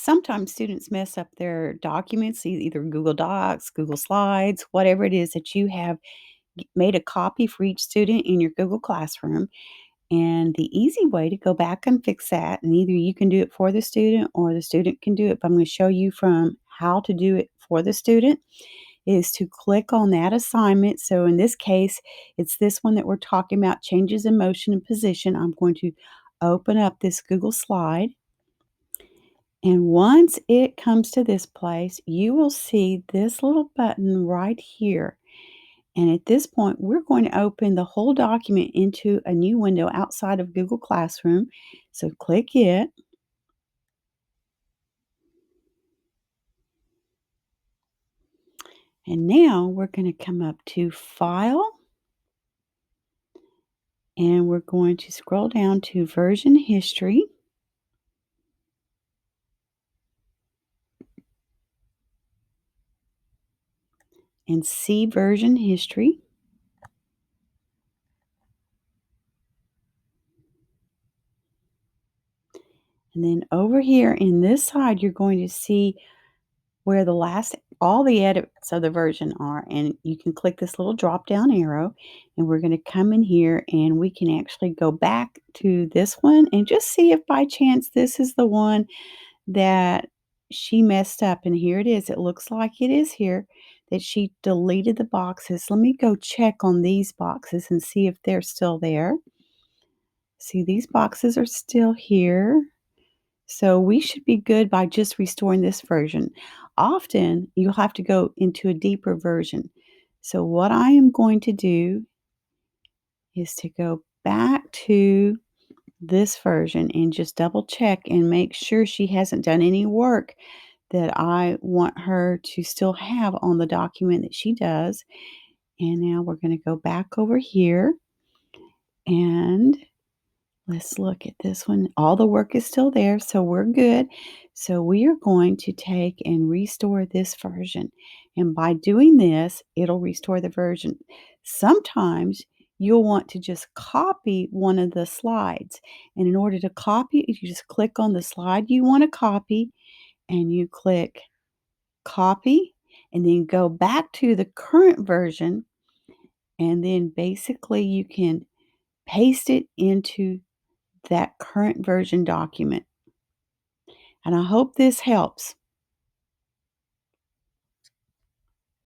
Sometimes students mess up their documents, either Google Docs, Google Slides, whatever it is that you have made a copy for each student in your Google Classroom. And the easy way to go back and fix that, and either you can do it for the student or the student can do it, but I'm going to show you from how to do it for the student, is to click on that assignment. So in this case, it's this one that we're talking about, changes in motion and position. I'm going to open up this Google slide. And once it comes to this place, you will see this little button right here. And at this point, we're going to open the whole document into a new window outside of Google Classroom. So click it. And now we're going to come up to File, and we're going to scroll down to Version History. And see version history. And then over here in this side, you're going to see where all the edits of the version are. And you can click this little drop down arrow, and we're going to come in here and we can actually go back to this one and just see if by chance this is the one that she messed up. And here it is. It looks like it is here that she deleted the boxes. Let me go check on these boxes and see if they're still there. See, these boxes are still here. So we should be good by just restoring this version. Often you'll have to go into a deeper version. So what I am going to do is to go back to this version and just double check and make sure she hasn't done any work that I want her to still have on the document that she does. And now we're going to go back over here and let's look at this one. All the work is still there, so we're good. So we are going to take and restore this version. And by doing this, it'll restore the version. Sometimes you'll want to just copy one of the slides. And in order to copy, you just click on the slide you want to copy and you click copy and then go back to the current version. And then basically you can paste it into that current version document. And I hope this helps.